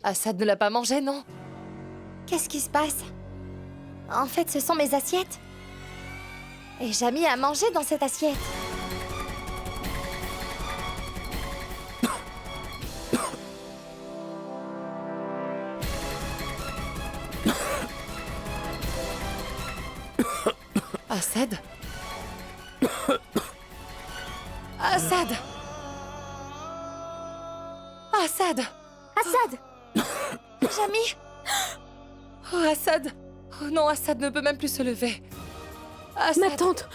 Assad ne l'a pas mangé, non? Qu'est-ce qui se passe? En fait, ce sont mes assiettes. Et Jamy a mangé dans cette assiette. Assad? Assad! Assad! Assad! Jamy! Oh, Assad! Oh non, Assad ne peut même plus se lever. Assad! Ma tante,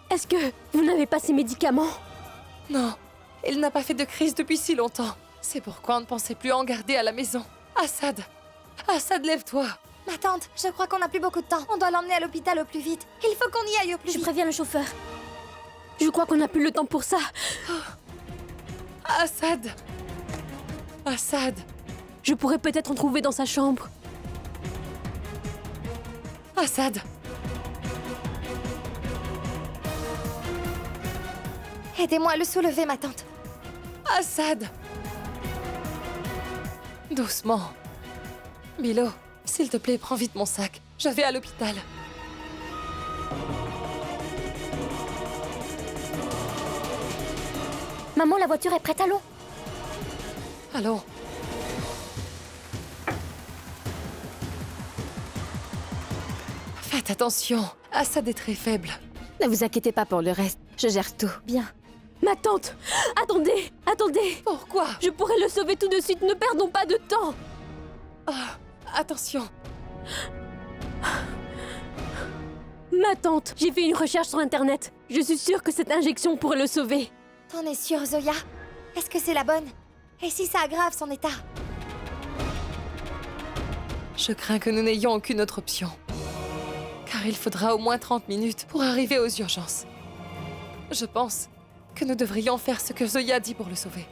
est-ce que vous n'avez pas ces médicaments? Non, il n'a pas fait de crise depuis si longtemps. C'est pourquoi on ne pensait plus en garder à la maison. Assad! Assad, lève-toi! Ma tante, je crois qu'on n'a plus beaucoup de temps. On doit l'emmener à l'hôpital au plus vite. Il faut qu'on y aille au plus Je vite. préviens le chauffeur. Je crois qu'on n'a plus le temps pour ça. Assad! Assad! Je pourrais peut-être en trouver dans sa chambre. Assad! Aidez-moi à le soulever, ma tante. Assad! Doucement. Milo, s'il te plaît, prends vite mon sac. Je vais à l'hôpital. Maman, la voiture est prête, allons. Allons. Faites attention. Assad est très faible. Ne vous inquiétez pas pour le reste, je gère tout. Bien. Ma tante! Attendez! Attendez! Pourquoi? Je pourrais le sauver tout de suite, ne perdons pas de temps! Attention. Ma tante, j'ai fait une recherche sur Internet. Je suis sûre que cette injection pourrait le sauver. T'en es sûre, Zoya? Est-ce que c'est la bonne? Et si ça aggrave son état? Je crains que nous n'ayons aucune autre option. Car il faudra au moins 30 minutes pour arriver aux urgences. Je pense que nous devrions faire ce que Zoya dit pour le sauver.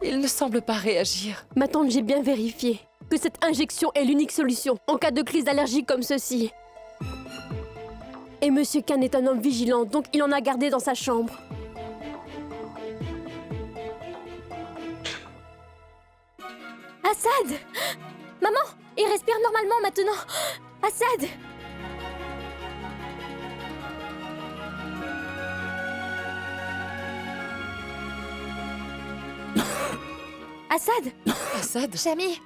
Il ne semble pas réagir. Ma tante, j'ai bien vérifié que cette injection est l'unique solution en cas de crise d'allergie comme ceci. Et Monsieur Khan est un homme vigilant, donc il en a gardé dans sa chambre. Assad! Maman, il respire normalement maintenant. Assad! Assad! Assad? Jamy!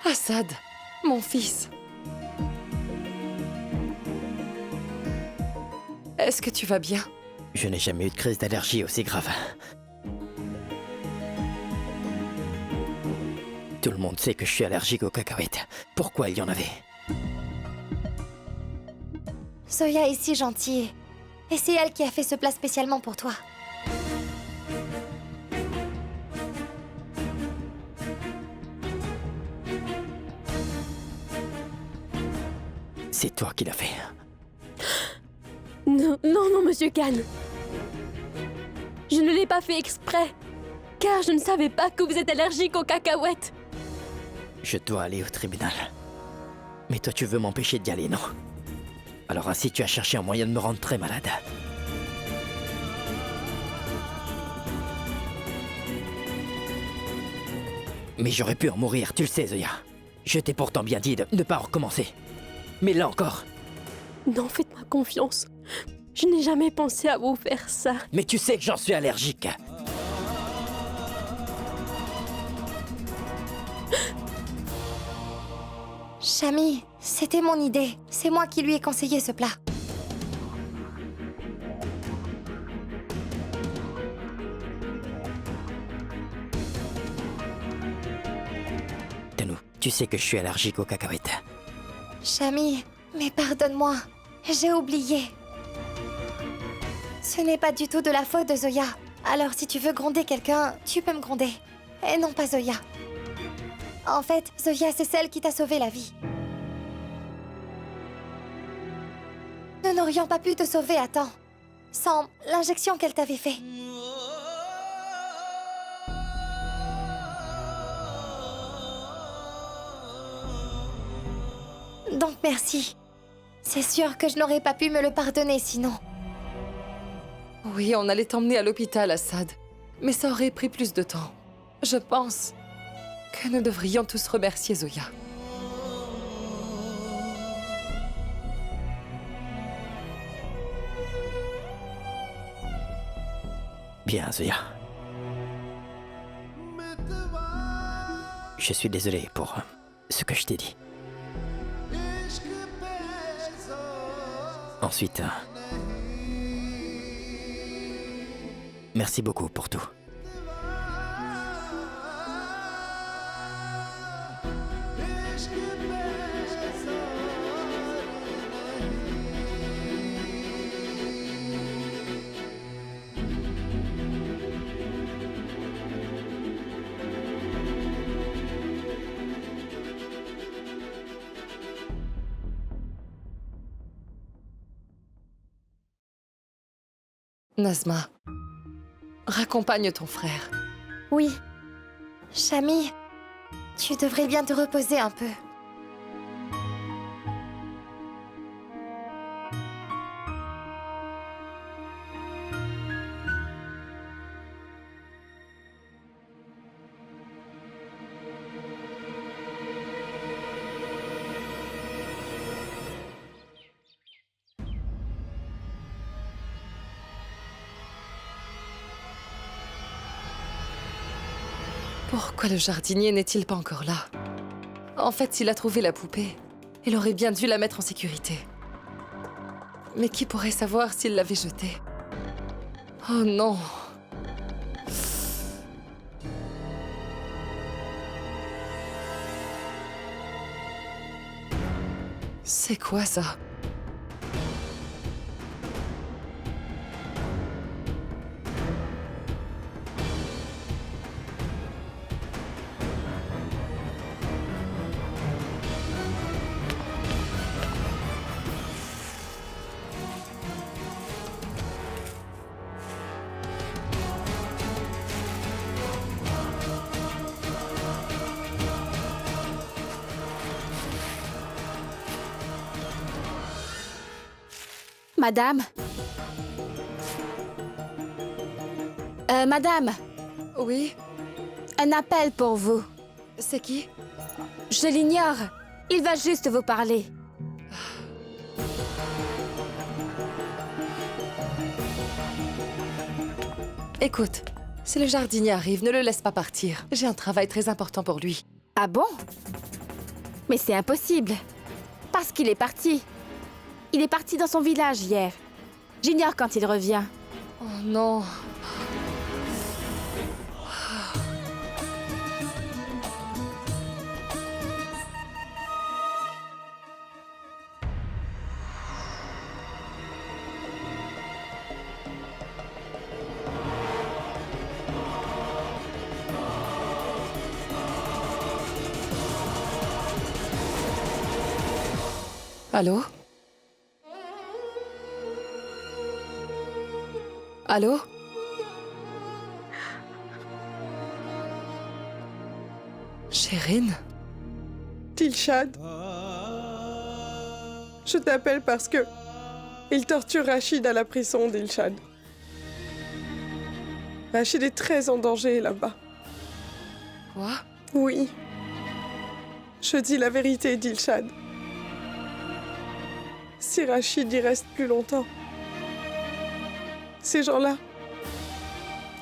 Assad, mon fils. Est-ce que tu vas bien? Je n'ai jamais eu de crise d'allergie aussi grave. Tout le monde sait que je suis allergique aux cacahuètes. Pourquoi il y en avait? Zoya est si gentille. Et c'est elle qui a fait ce plat spécialement pour toi. C'est toi qui l'as fait. Non, non, non, Monsieur Khan. Je ne l'ai pas fait exprès, car je ne savais pas que vous êtes allergique aux cacahuètes. Je dois aller au tribunal. Mais toi, tu veux m'empêcher d'y aller, non? Alors ainsi, tu as cherché un moyen de me rendre très malade. Mais j'aurais pu en mourir, tu le sais, Zoya. Je t'ai pourtant bien dit de ne pas en recommencer. Mais là encore. Non, faites-moi confiance. Je n'ai jamais pensé à vous faire ça. Mais tu sais que j'en suis allergique. Jamy, c'était mon idée. C'est moi qui lui ai conseillé ce plat. Tanou, tu sais que je suis allergique aux cacahuètes. Jamy, mais pardonne-moi. J'ai oublié. Ce n'est pas du tout de la faute de Zoya. Alors si tu veux gronder quelqu'un, tu peux me gronder. Et non pas Zoya. En fait, Zoya, c'est celle qui t'a sauvé la vie. Nous n'aurions pas pu te sauver à temps, sans l'injection qu'elle t'avait faite. Donc merci. C'est sûr que je n'aurais pas pu me le pardonner sinon. Oui, on allait t'emmener à l'hôpital, Assad. Mais ça aurait pris plus de temps. Je pense que nous devrions tous remercier Zoya. Bien, Zoya. Je suis désolé pour ce que je t'ai dit. Ensuite, merci beaucoup pour tout. Nazma, raccompagne ton frère. Oui. Chami, tu devrais bien te reposer un peu. Pourquoi le jardinier n'est-il pas encore là? En fait, s'il a trouvé la poupée, il aurait bien dû la mettre en sécurité. Mais qui pourrait savoir s'il l'avait jetée? Oh non! C'est quoi ça? Madame? Madame, Oui? un appel pour vous. C'est qui? Je l'ignore. Il va juste vous parler. Écoute, si le jardinier arrive, ne le laisse pas partir. J'ai un travail très important pour lui. Ah bon? Mais c'est impossible. Parce qu'il est parti. Il est parti dans son village hier. J'ignore quand il revient. Oh non. Allô? Allô? Chérine? Dilshad, je t'appelle parce que il torture Rachid à la prison, Dilshad. Rachid est très en danger là-bas. Quoi? Oui. Je dis la vérité, Dilshad. Si Rachid y reste plus longtemps, ces gens-là,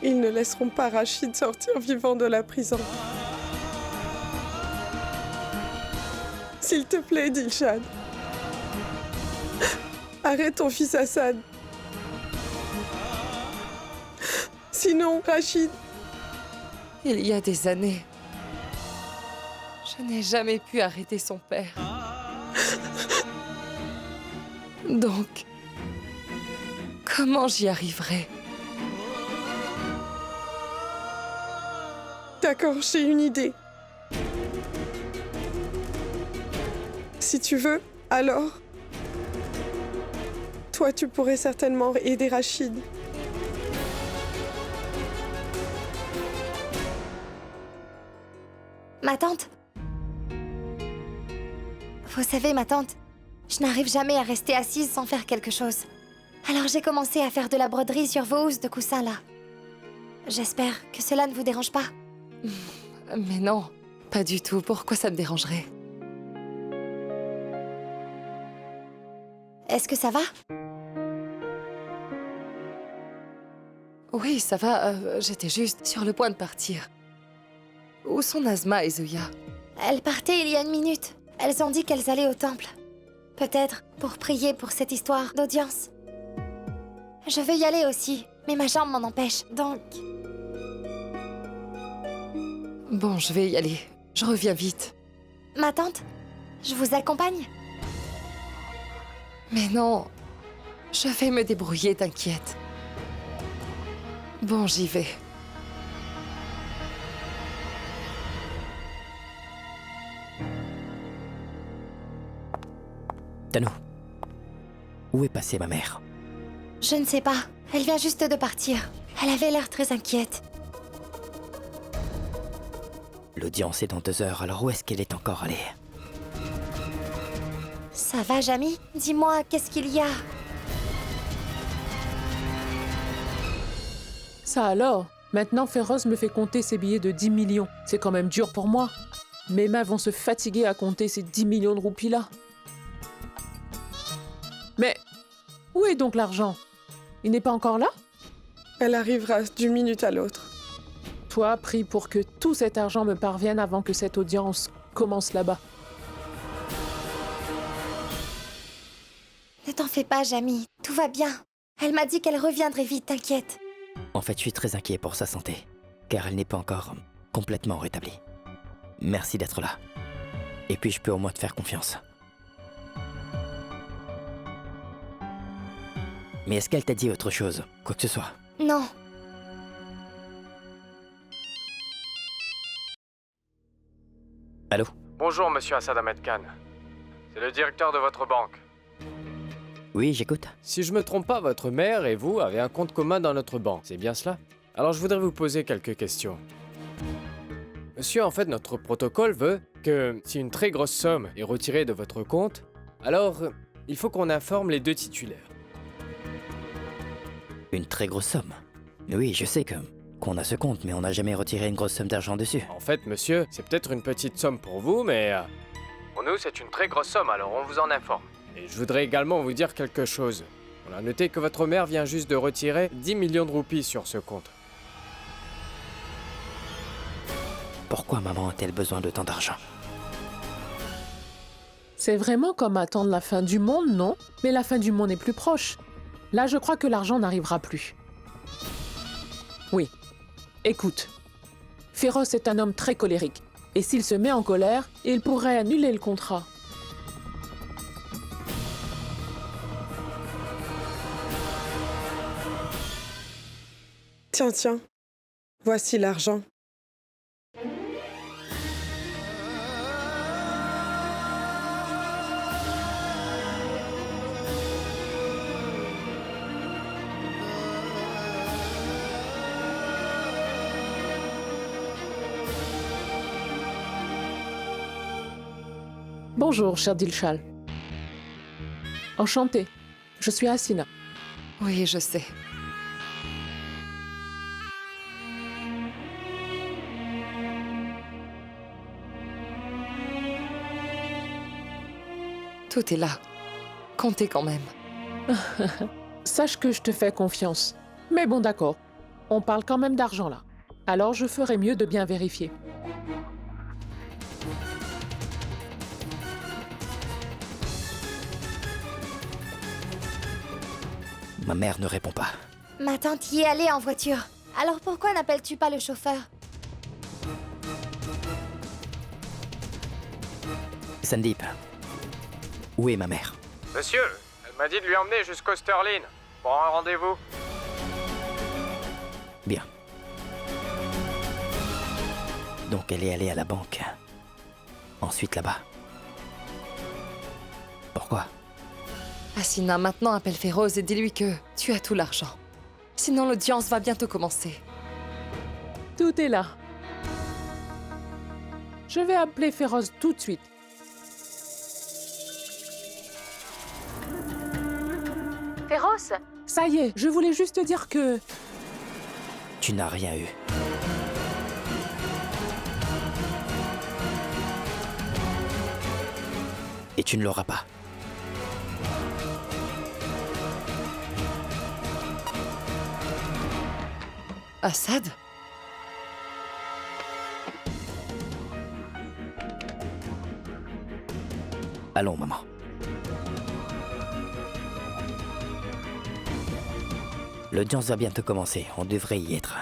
ils ne laisseront pas Rachid sortir vivant de la prison. S'il te plaît, Dilshad. Arrête ton fils Assad. Sinon, Rachid... Il y a des années, je n'ai jamais pu arrêter son père. Donc, comment j'y arriverai? D'accord, j'ai une idée. Si tu veux, alors... Toi, tu pourrais certainement aider Rachid. Ma tante? Vous savez, ma tante, je n'arrive jamais à rester assise sans faire quelque chose. Alors j'ai commencé à faire de la broderie sur vos housses de coussins là. J'espère que cela ne vous dérange pas. Mais non, pas du tout. Pourquoi ça me dérangerait? Est-ce que ça va? Oui, ça va. J'étais juste sur le point de partir. Où sont Nazma et Zoya? Elles partaient il y a une minute. Elles ont dit qu'elles allaient au temple. Peut-être pour prier pour cette histoire d'audience. Je veux y aller aussi, mais ma jambe m'en empêche, donc... Bon, je vais y aller. Je reviens vite. Ma tante, je vous accompagne? Mais non, je vais me débrouiller, t'inquiète. Bon, j'y vais. Tano, où est passée ma mère? Je ne sais pas. Elle vient juste de partir. Elle avait l'air très inquiète. L'audience est dans 2 heures, alors où est-ce qu'elle est encore allée? Ça va, Jamy? Dis-moi, qu'est-ce qu'il y a? Ça alors? Maintenant, Féroce me fait compter ses billets de 10 millions. C'est quand même dur pour moi. Mes mains vont se fatiguer à compter ces 10 millions de roupies-là. Mais où est donc l'argent? Il n'est pas encore là? Elle arrivera d'une minute à l'autre. Toi, prie pour que tout cet argent me parvienne avant que cette audience commence là-bas. Ne t'en fais pas, Jamy. Tout va bien. Elle m'a dit qu'elle reviendrait vite, t'inquiète. En fait, je suis très inquiet pour sa santé, car elle n'est pas encore complètement rétablie. Merci d'être là. Et puis je peux au moins te faire confiance. Mais est-ce qu'elle t'a dit autre chose, quoi que ce soit? Non. Allô? Bonjour, monsieur Assad Ahmed Khan. C'est le directeur de votre banque. Oui, j'écoute. Si je me trompe pas, votre mère et vous avez un compte commun dans notre banque, c'est bien cela? Alors je voudrais vous poser quelques questions. Monsieur, en fait, notre protocole veut que si une très grosse somme est retirée de votre compte, alors il faut qu'on informe les 2 titulaires. Une très grosse somme. Oui, je sais qu'on a ce compte, mais on n'a jamais retiré une grosse somme d'argent dessus. En fait, monsieur, c'est peut-être une petite somme pour vous, mais pour nous, c'est une très grosse somme, alors on vous en informe. Et je voudrais également vous dire quelque chose. On a noté que votre mère vient juste de retirer 10 millions de roupies sur ce compte. Pourquoi maman a-t-elle besoin de tant d'argent? C'est vraiment comme attendre la fin du monde, non? Mais la fin du monde est plus proche. Là, je crois que l'argent n'arrivera plus. Oui. Écoute. Féroce est un homme très colérique. Et s'il se met en colère, il pourrait annuler le contrat. Tiens, tiens. Voici l'argent. Bonjour, cher Dilshal. Enchantée. Je suis Hasina. Oui, je sais. Tout est là. Comptez quand même. Sache que je te fais confiance. Mais bon, d'accord. On parle quand même d'argent là. Alors je ferais mieux de bien vérifier. Ma mère ne répond pas. Ma tante y est allée en voiture. Alors pourquoi n'appelles-tu pas le chauffeur? Sandeep, où est ma mère? Monsieur, elle m'a dit de lui emmener jusqu'au Sterling pour un rendez-vous. Bien. Donc elle est allée à la banque. Ensuite là-bas. Pourquoi? Asina, maintenant appelle Féroz et dis-lui que tu as tout l'argent. Sinon l'audience va bientôt commencer. Tout est là. Je vais appeler Féroz tout de suite. Féroce? Ça y est, je voulais juste te dire que... Tu n'as rien eu. Et tu ne l'auras pas. Assad? Allons, maman. L'audience va bientôt commencer, on devrait y être.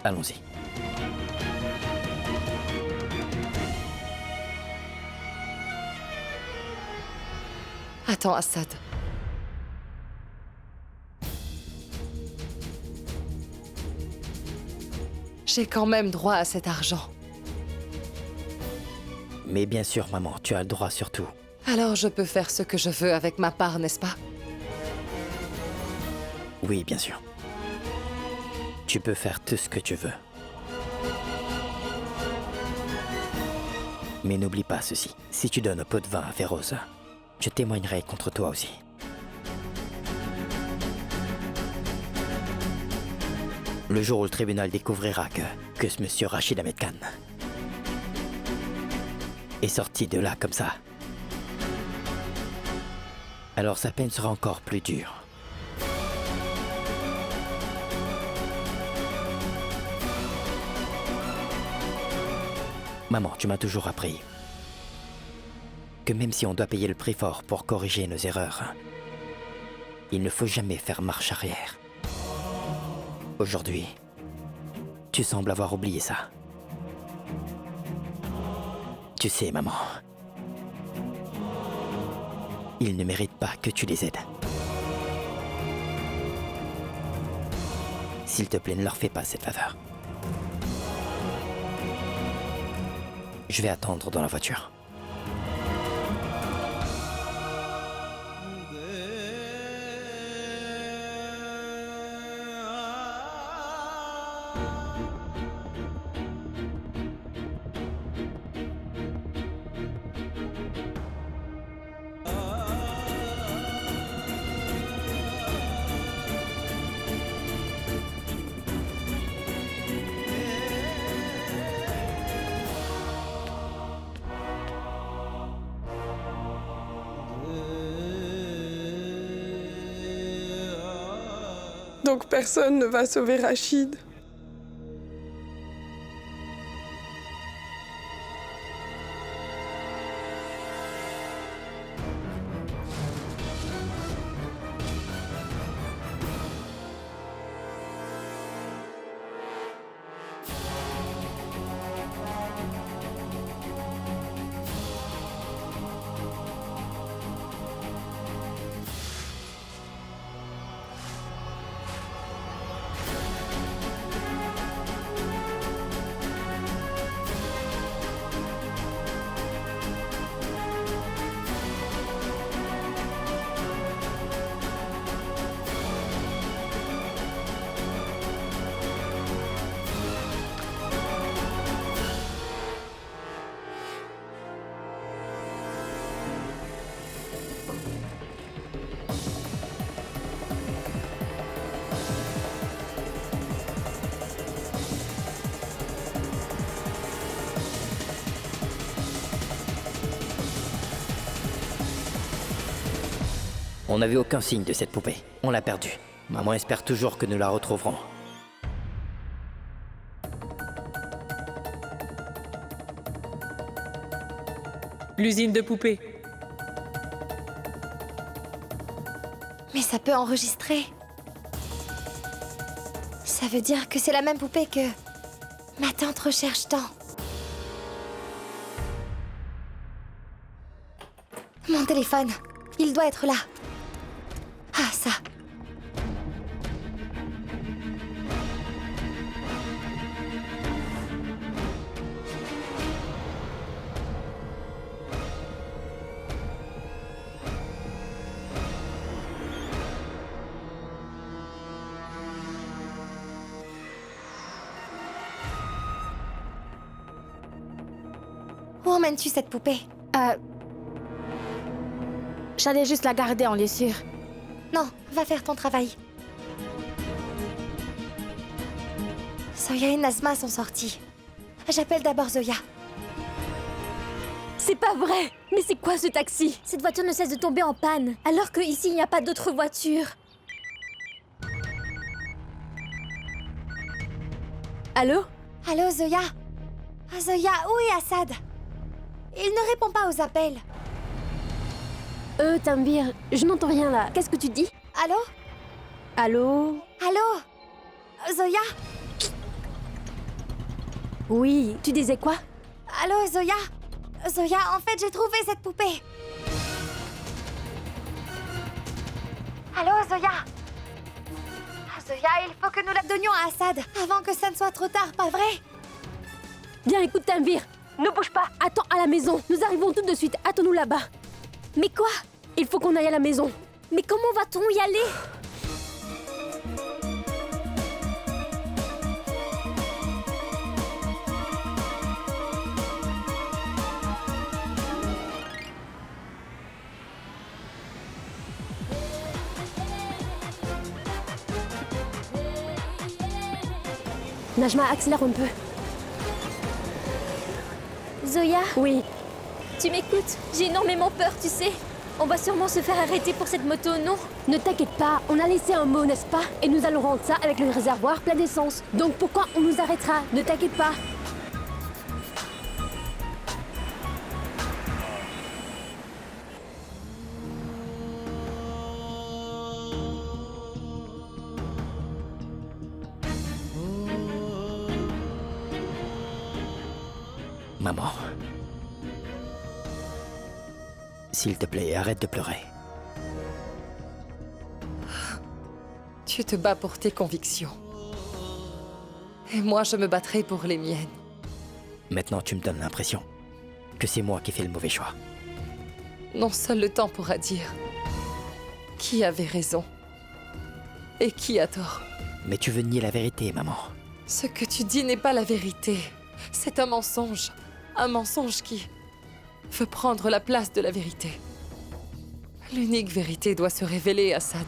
Allons-y. Attends, Assad. J'ai quand même droit à cet argent. Mais bien sûr, maman, tu as le droit sur tout. Alors je peux faire ce que je veux avec ma part, n'est-ce pas? Oui, bien sûr. Tu peux faire tout ce que tu veux. Mais n'oublie pas ceci. Si tu donnes un pot de vin à Féroz, je témoignerai contre toi aussi. Le jour où le tribunal découvrira que ce monsieur Rachid Ahmed Khan est sorti de là comme ça, alors sa peine sera encore plus dure. Maman, tu m'as toujours appris que même si on doit payer le prix fort pour corriger nos erreurs, il ne faut jamais faire marche arrière. Aujourd'hui, tu sembles avoir oublié ça. Tu sais, maman, ils ne méritent pas que tu les aides. S'il te plaît, ne leur fais pas cette faveur. Je vais attendre dans la voiture. Donc personne ne va sauver Rachid. On n'a vu aucun signe de cette poupée. On l'a perdue. Maman espère toujours que nous la retrouverons. L'usine de poupées. Mais ça peut enregistrer. Ça veut dire que c'est la même poupée que ma tante recherche tant. Mon téléphone, il doit être là. Ah, ça. emmènes-tu cette poupée? J'allais juste la garder en lieu sûr. Non, va faire ton travail. Zoya et Nazma sont sortis. J'appelle d'abord Zoya. C'est pas vrai! Mais c'est quoi ce taxi? Cette voiture ne cesse de tomber en panne, alors que ici il n'y a pas d'autre voiture. Allô? Allô, Zoya? Zoya, où est Assad? Il ne répond pas aux appels. Tanvir, je n'entends rien là. Qu'est-ce que tu dis? Allô? Allô? Allô? Zoya? Oui, tu disais quoi? Allô, Zoya? Zoya, en fait, j'ai trouvé cette poupée. Allô, Zoya? Zoya, il faut que nous la donnions à Assad avant que ça ne soit trop tard, pas vrai? Bien, écoute Tanvir, ne bouge pas. Attends à la maison. Nous arrivons tout de suite. Attends-nous là-bas. Mais quoi? Il faut qu'on aille à la maison. Mais comment va-t-on y aller? Najma, accélère un peu. Zoya, Oui. tu m'écoutes? J'ai énormément peur, tu sais. On va sûrement se faire arrêter pour cette moto, non? Ne t'inquiète pas, on a laissé un mot, n'est-ce pas? Et nous allons rendre ça avec le réservoir plein d'essence. Donc pourquoi on nous arrêtera? Ne t'inquiète pas. Maman. S'il te plaît, arrête de pleurer. Tu te bats pour tes convictions. Et moi, je me battrai pour les miennes. Maintenant, tu me donnes l'impression que c'est moi qui fais le mauvais choix. Non, seul le temps pourra dire qui avait raison et qui a tort. Mais tu veux nier la vérité, maman. Ce que tu dis n'est pas la vérité. C'est un mensonge. Un mensonge qui veut prendre la place de la vérité. L'unique vérité doit se révéler, Assad.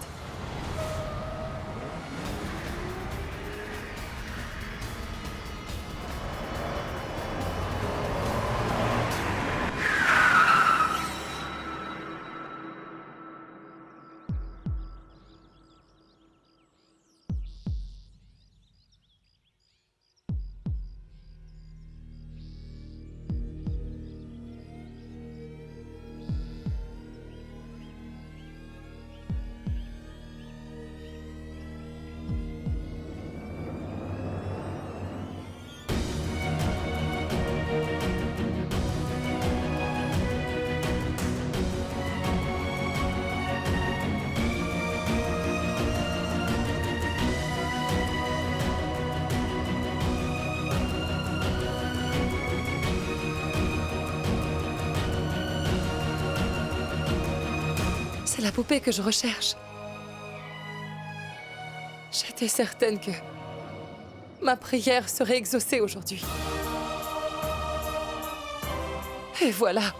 C'est la poupée que je recherche. J'étais certaine que ma prière serait exaucée aujourd'hui. Et voilà.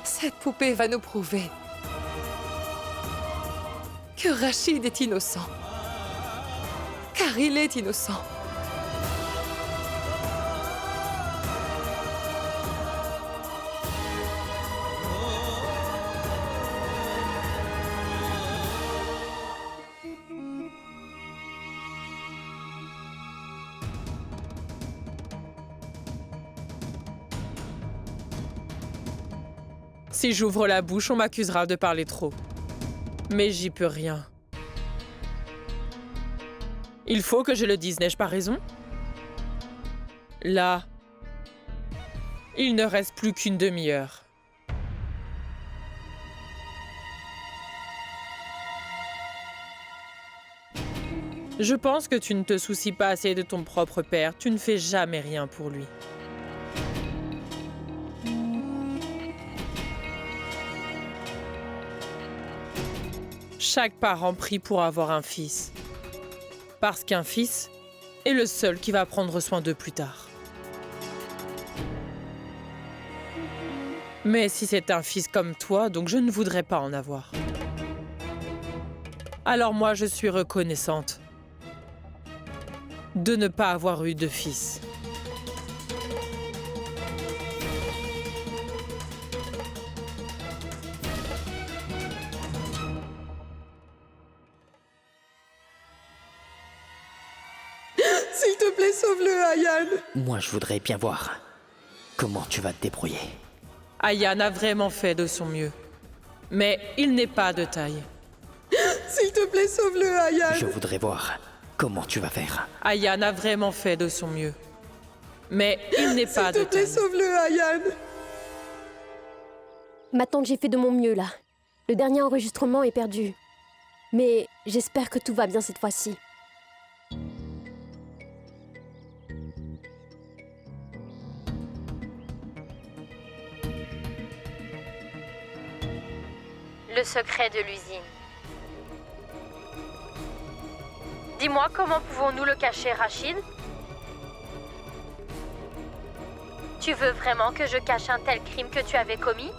Cette poupée va nous prouver que Rachid est innocent. Car il est innocent. Si j'ouvre la bouche, on m'accusera de parler trop. Mais j'y peux rien. Il faut que je le dise, n'ai-je pas raison? Là, il ne reste plus qu'une demi-heure. Je pense que tu ne te soucies pas assez de ton propre père. Tu ne fais jamais rien pour lui. Chaque parent prie pour avoir un fils. Parce qu'un fils est le seul qui va prendre soin d'eux plus tard. Mais si c'est un fils comme toi, donc je ne voudrais pas en avoir. Alors moi, je suis reconnaissante de ne pas avoir eu de fils. S'il te plaît, sauve-le, Ayan. Moi, je voudrais bien voir comment tu vas te débrouiller. Ayan a vraiment fait de son mieux. Mais il n'est pas de taille. S'il te plaît, sauve-le, Ayan. Je voudrais voir comment tu vas faire. Ayan a vraiment fait de son mieux. Mais il n'est pas de taille. S'il te plaît, sauve-le, Ayan. Maintenant que j'ai fait de mon mieux, là. Le dernier enregistrement est perdu. Mais j'espère que tout va bien cette fois-ci. Le secret de l'usine. Dis-moi, comment pouvons-nous le cacher, Rachid? Tu veux vraiment que je cache un tel crime que tu avais commis?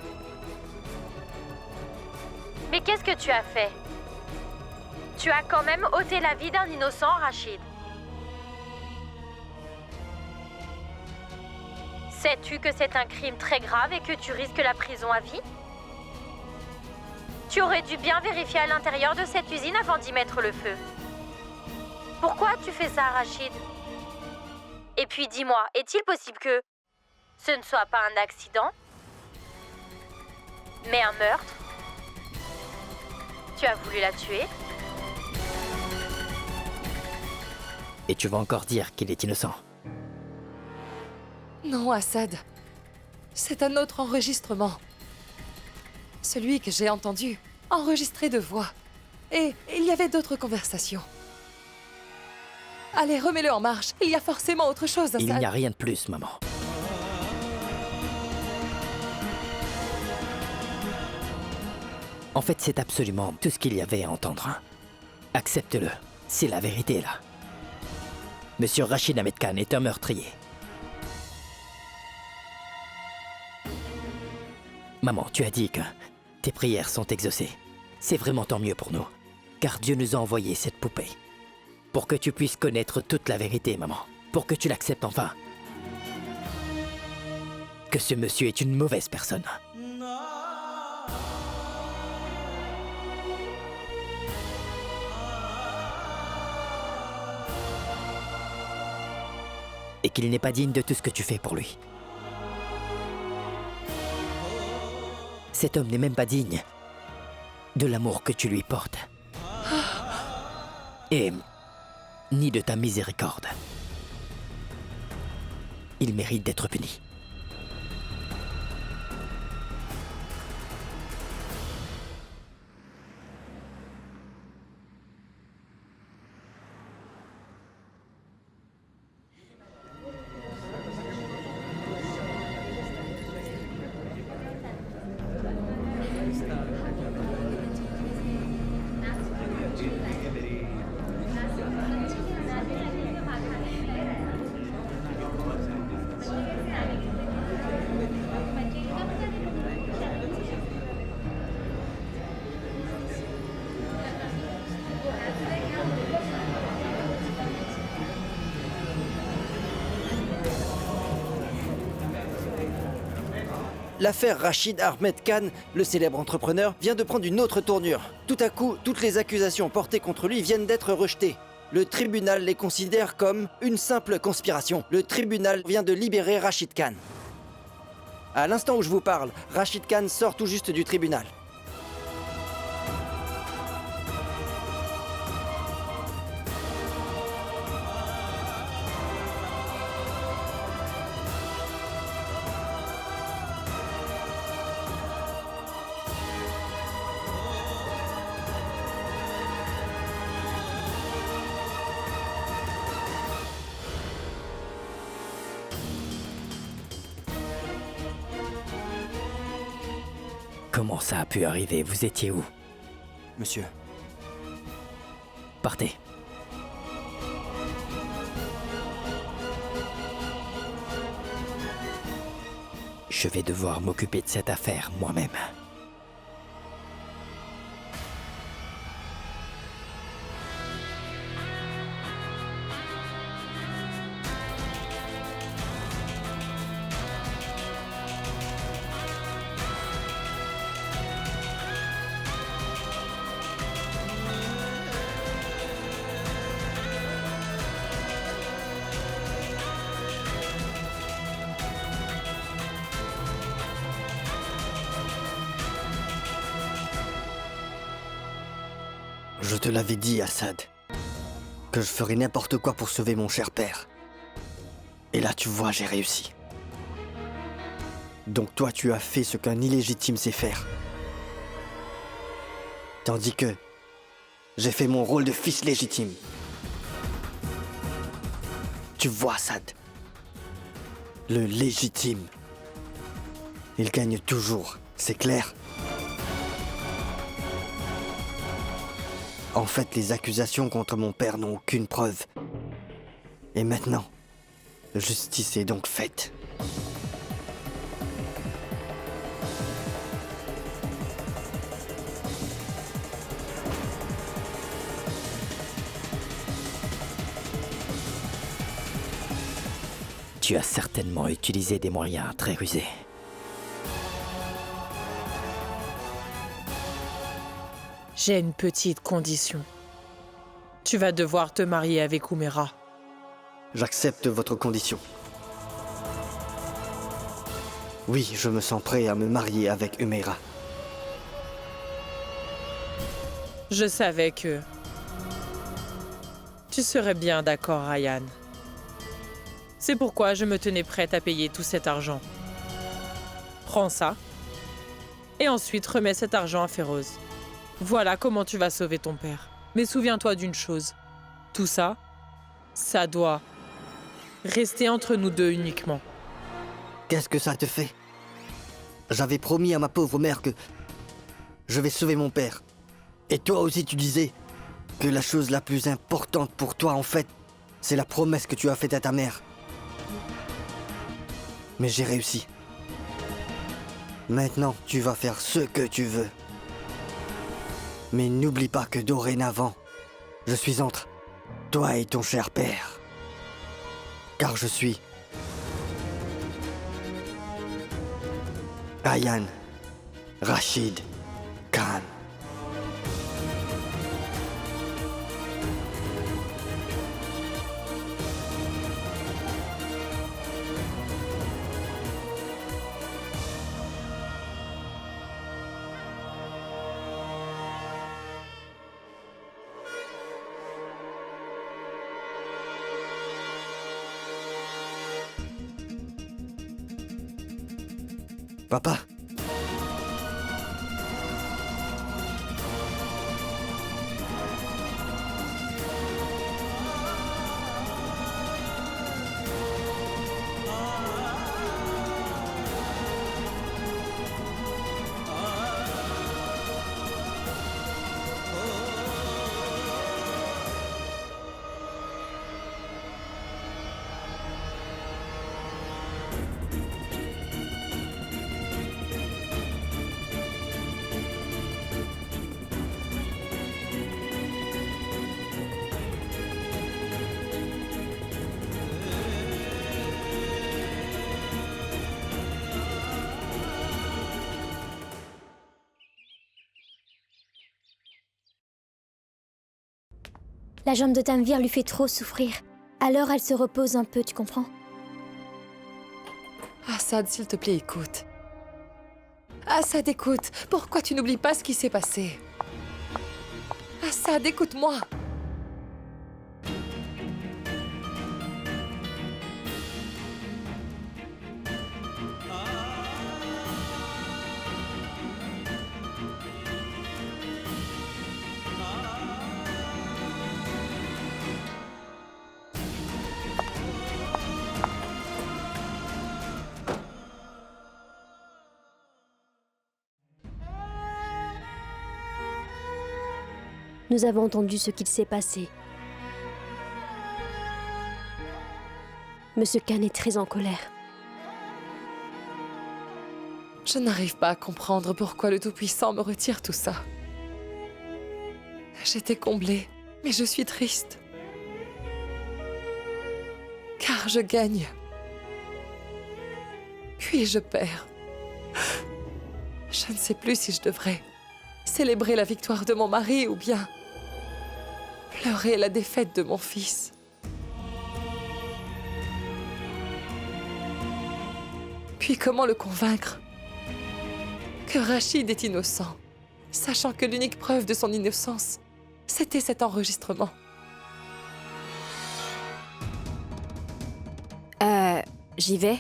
Mais qu'est-ce que tu as fait? Tu as quand même ôté la vie d'un innocent, Rachid. Sais-tu que c'est un crime très grave et que tu risques la prison à vie? Tu aurais dû bien vérifier à l'intérieur de cette usine avant d'y mettre le feu. Pourquoi tu fais ça, Rachid? Et puis dis-moi, est-il possible que ce ne soit pas un accident, mais un meurtre? Tu as voulu la tuer? Et tu vas encore dire qu'il est innocent? Non, Assad. C'est un autre enregistrement. Celui que j'ai entendu, enregistré de voix. Et il y avait d'autres conversations. Allez, remets-le en marche. Il y a forcément autre chose, Assad. Il n'y a rien de plus, maman. En fait, c'est absolument tout ce qu'il y avait à entendre. Accepte-le. C'est la vérité, là. Monsieur Rachid Ahmed Khan est un meurtrier. Maman, tu as dit que tes prières sont exaucées. C'est vraiment tant mieux pour nous. Car Dieu nous a envoyé cette poupée. Pour que tu puisses connaître toute la vérité, maman. Pour que tu l'acceptes enfin. Que ce monsieur est une mauvaise personne. Et qu'il n'est pas digne de tout ce que tu fais pour lui. Cet homme n'est même pas digne de l'amour que tu lui portes. Et ni de ta miséricorde. Il mérite d'être puni. L'affaire Rachid Ahmed Khan, le célèbre entrepreneur, vient de prendre une autre tournure. Tout à coup, toutes les accusations portées contre lui viennent d'être rejetées. Le tribunal les considère comme une simple conspiration. Le tribunal vient de libérer Rachid Khan. À l'instant où je vous parle, Rachid Khan sort tout juste du tribunal. Comment ça a pu arriver? Vous étiez où? Monsieur. Partez. Je vais devoir m'occuper de cette affaire moi-même. Je te l'avais dit, Assad, que je ferais n'importe quoi pour sauver mon cher père. Et là, tu vois, j'ai réussi. Donc toi, tu as fait ce qu'un illégitime sait faire. Tandis que j'ai fait mon rôle de fils légitime. Tu vois, Assad, le légitime, il gagne toujours, c'est clair? En fait, les accusations contre mon père n'ont aucune preuve. Et maintenant, la justice est donc faite. Tu as certainement utilisé des moyens très rusés. J'ai une petite condition. Tu vas devoir te marier avec Umera. J'accepte votre condition. Oui, je me sens prêt à me marier avec Umera. Je savais que tu serais bien d'accord, Ryan. C'est pourquoi je me tenais prête à payer tout cet argent. Prends ça. Et ensuite remets cet argent à Féroz. Voilà comment tu vas sauver ton père. Mais souviens-toi d'une chose. Tout ça, ça doit rester entre nous deux uniquement. Qu'est-ce que ça te fait? J'avais promis à ma pauvre mère que je vais sauver mon père. Et toi aussi tu disais que la chose la plus importante pour toi en fait, c'est la promesse que tu as faite à ta mère. Mais j'ai réussi. Maintenant, tu vas faire ce que tu veux. Mais n'oublie pas que dorénavant, je suis entre toi et ton cher père. Car je suis Ryan Rashid Khan. Papa? La jambe de Tanvir lui fait trop souffrir. Alors elle se repose un peu, tu comprends? Assad, s'il te plaît, écoute. Assad, écoute. Pourquoi tu n'oublies pas ce qui s'est passé? Assad, écoute-moi. Nous avons entendu ce qu'il s'est passé. Monsieur Khan est très en colère. Je n'arrive pas à comprendre pourquoi le Tout-Puissant me retire tout ça. J'étais comblée, mais je suis triste. Car je gagne. Puis je perds. Je ne sais plus si je devrais célébrer la victoire de mon mari ou bien pleurer la défaite de mon fils. Puis comment le convaincre que Rachid est innocent, sachant que l'unique preuve de son innocence, c'était cet enregistrement. J'y vais.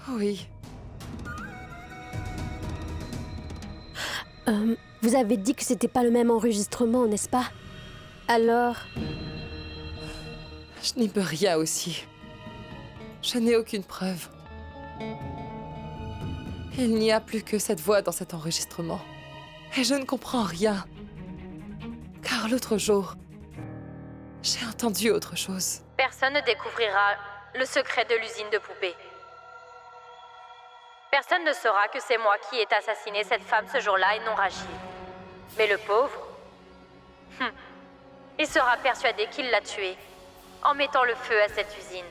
Oui. Vous avez dit que c'était pas le même enregistrement, n'est-ce pas? Alors... Je n'y peux rien aussi. Je n'ai aucune preuve. Il n'y a plus que cette voix dans cet enregistrement. Et je ne comprends rien. Car l'autre jour, j'ai entendu autre chose. Personne ne découvrira le secret de l'usine de poupées. Personne ne saura que c'est moi qui ai assassiné cette femme ce jour-là et non Rachid. Mais le pauvre... il sera persuadé qu'il l'a tuée en mettant le feu à cette usine.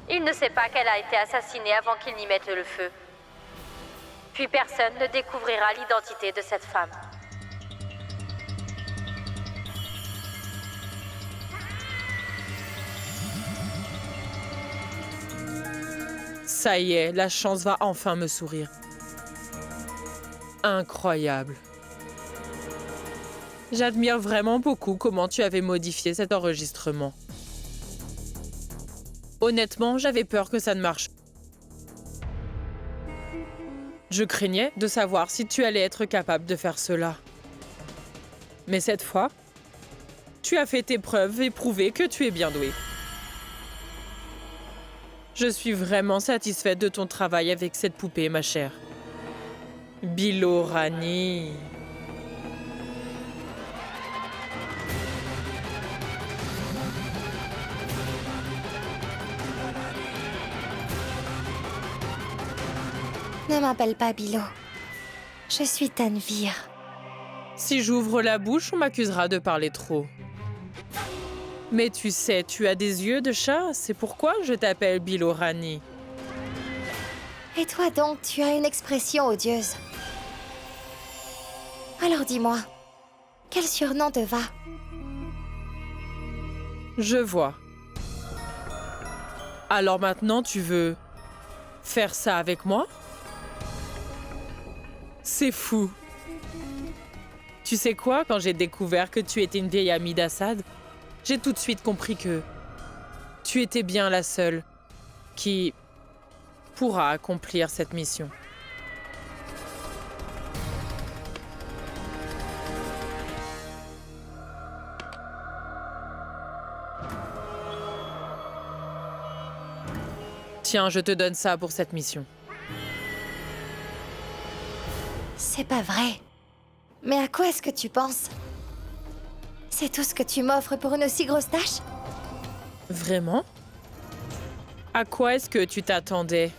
Il ne sait pas qu'elle a été assassinée avant qu'il n'y mette le feu. Puis personne ne découvrira l'identité de cette femme. Ça y est, la chance va enfin me sourire. Incroyable. J'admire vraiment beaucoup comment tu avais modifié cet enregistrement. Honnêtement, j'avais peur que ça ne marche. Je craignais de savoir si tu allais être capable de faire cela. Mais cette fois, tu as fait tes preuves et prouvé que tu es bien doué. Je suis vraiment satisfaite de ton travail avec cette poupée, ma chère. Bilo Rani. Ne m'appelle pas Bilo. Je suis Tanvir. Si j'ouvre la bouche, on m'accusera de parler trop. Mais tu sais, tu as des yeux de chat, c'est pourquoi je t'appelle Bilo Rani. Et toi donc, tu as une expression odieuse. Alors dis-moi, quel surnom te va? Je vois. Alors maintenant, tu veux faire ça avec moi? C'est fou. Tu sais quoi, quand j'ai découvert que tu étais une vieille amie d'Assad, j'ai tout de suite compris que tu étais bien la seule qui pourra accomplir cette mission. Tiens, je te donne ça pour cette mission. C'est pas vrai. Mais à quoi est-ce que tu penses? C'est tout ce que tu m'offres pour une aussi grosse tâche? Vraiment? À quoi est-ce que tu t'attendais?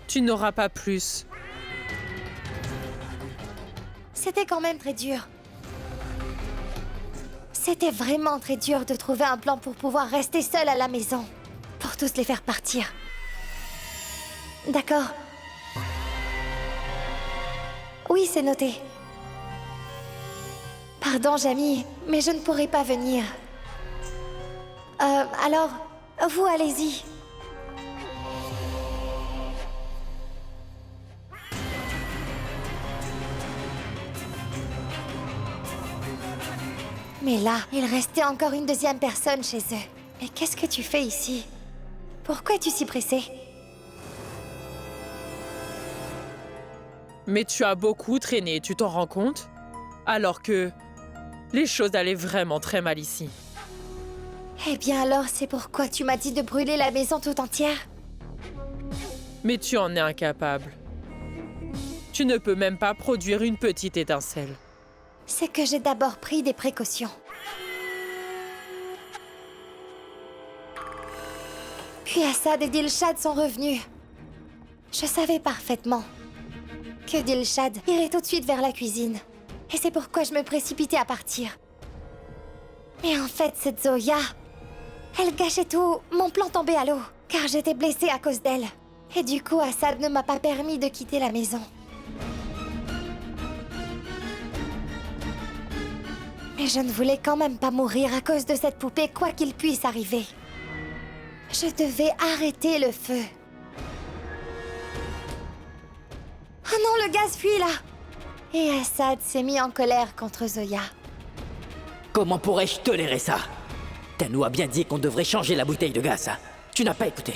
Tu n'auras pas plus. C'était quand même très dur. C'était vraiment très dur de trouver un plan pour pouvoir rester seule à la maison. Pour tous les faire partir. D'accord. Oui, c'est noté. Pardon, Jamie, mais je ne pourrai pas venir. Alors, vous allez-y. Mais là, il restait encore une deuxième personne chez eux. Mais qu'est-ce que tu fais ici? Pourquoi es-tu si pressée? Mais tu as beaucoup traîné, tu t'en rends compte? Alors que les choses allaient vraiment très mal ici. Eh bien alors, c'est pourquoi tu m'as dit de brûler la maison tout entière? Mais tu en es incapable. Tu ne peux même pas produire une petite étincelle. C'est que j'ai d'abord pris des précautions. Puis Assad et Dilshad sont revenus. Je savais parfaitement que Dilshad irait tout de suite vers la cuisine. Et c'est pourquoi je me précipitais à partir. Mais en fait, cette Zoya, elle gâchait tout. Mon plan tombait à l'eau, car j'étais blessée à cause d'elle. Et du coup, Assad ne m'a pas permis de quitter la maison. Mais je ne voulais quand même pas mourir à cause de cette poupée, quoi qu'il puisse arriver. Je devais arrêter le feu. Oh non, le gaz fuit là! Et Assad s'est mis en colère contre Zoya. Comment pourrais-je tolérer ça? Tanou a bien dit qu'on devrait changer la bouteille de gaz. Tu n'as pas écouté.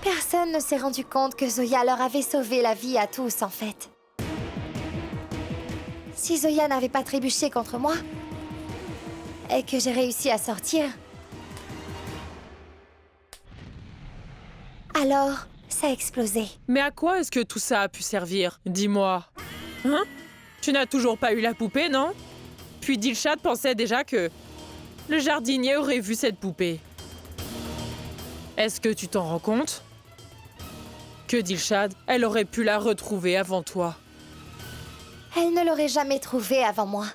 Personne ne s'est rendu compte que Zoya leur avait sauvé la vie à tous, en fait. Si Zoya n'avait pas trébuché contre moi, et que j'ai réussi à sortir, alors ça a explosé. Mais à quoi est-ce que tout ça a pu servir? Dis-moi. Hein? Tu n'as toujours pas eu la poupée, non? Puis Dilshad pensait déjà que le jardinier aurait vu cette poupée. Est-ce que tu t'en rends compte? Que Dilshad, elle aurait pu la retrouver avant toi. Elle ne l'aurait jamais trouvée avant moi.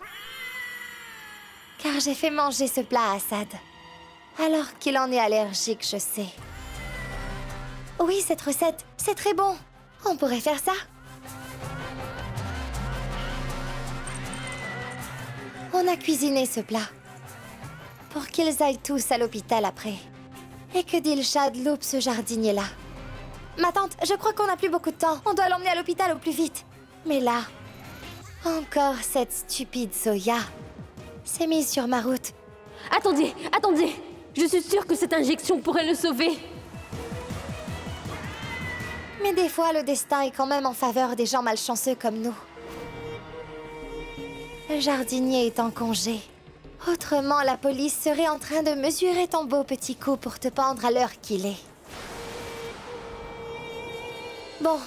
Car j'ai fait manger ce plat à Assad. Alors qu'il en est allergique, je sais. Oui, cette recette, c'est très bon. On pourrait faire ça. On a cuisiné ce plat. Pour qu'ils aillent tous à l'hôpital après. Et que Dilshad loupe ce jardinier-là. Ma tante, je crois qu'on n'a plus beaucoup de temps. On doit l'emmener à l'hôpital au plus vite. Mais là, encore cette stupide Zoya s'est mise sur ma route. Attendez, attendez! Je suis sûre que cette injection pourrait le sauver. Mais des fois, le destin est quand même en faveur des gens malchanceux comme nous. Le jardinier est en congé. Autrement, la police serait en train de mesurer ton beau petit cou pour te pendre à l'heure qu'il est. Bon,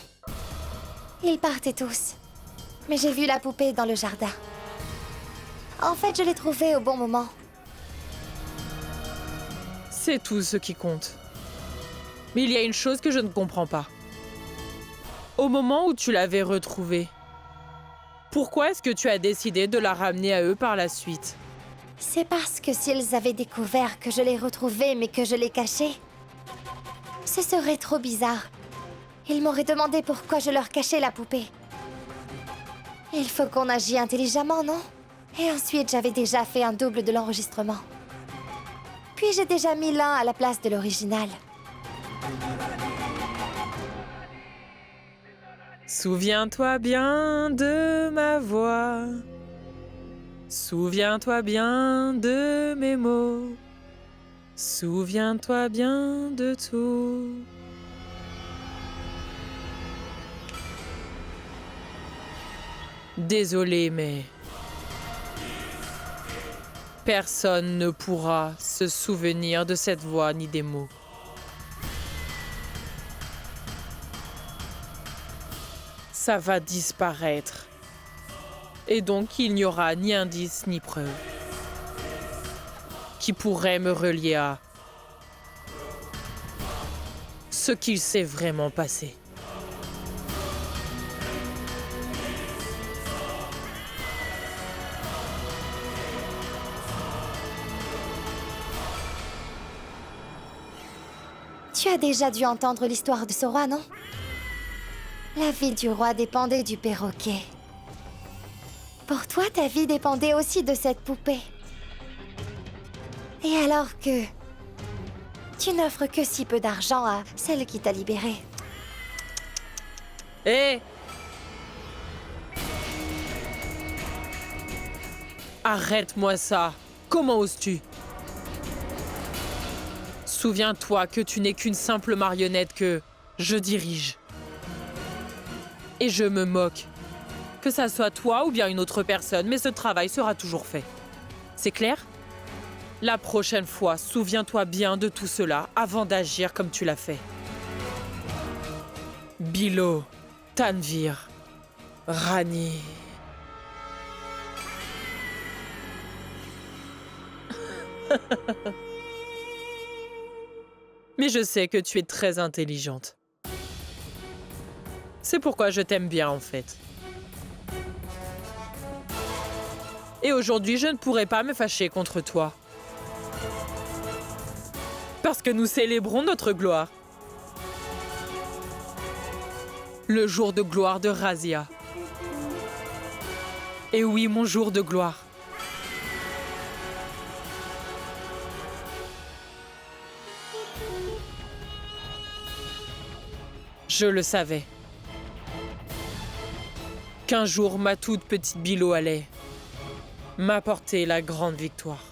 ils partaient tous. Mais j'ai vu la poupée dans le jardin. En fait, je l'ai trouvée au bon moment. C'est tout ce qui compte. Mais il y a une chose que je ne comprends pas. Au moment où tu l'avais retrouvée, pourquoi est-ce que tu as décidé de la ramener à eux par la suite? C'est parce que s'ils avaient découvert que je l'ai retrouvée mais que je l'ai cachée, ce serait trop bizarre. Ils m'auraient demandé pourquoi je leur cachais la poupée. Il faut qu'on agisse intelligemment, non? Et ensuite, j'avais déjà fait un double de l'enregistrement. Puis j'ai déjà mis l'un à la place de l'original. Souviens-toi bien de ma voix. Souviens-toi bien de mes mots. Souviens-toi bien de tout. Désolé, mais personne ne pourra se souvenir de cette voix ni des mots. Ça va disparaître. Et donc, il n'y aura ni indice ni preuve qui pourrait me relier à ce qu'il s'est vraiment passé. Tu as déjà dû entendre l'histoire de ce roi, non? La vie du roi dépendait du perroquet. Pour toi, ta vie dépendait aussi de cette poupée. Et alors que tu n'offres que si peu d'argent à celle qui t'a libérée. Hé! Arrête-moi ça! Comment oses-tu? Souviens-toi que tu n'es qu'une simple marionnette que je dirige. Et je me moque. Que ça soit toi ou bien une autre personne, mais ce travail sera toujours fait. C'est clair? La prochaine fois, souviens-toi bien de tout cela avant d'agir comme tu l'as fait. Bilo, Tanvir, Rani. Mais je sais que tu es très intelligente. C'est pourquoi je t'aime bien, en fait. Et aujourd'hui, je ne pourrai pas me fâcher contre toi. Parce que nous célébrons notre gloire. Le jour de gloire de Razia. Et oui, mon jour de gloire. Je le savais. Qu'un jour, ma toute petite Bilo allait m'apporter la grande victoire.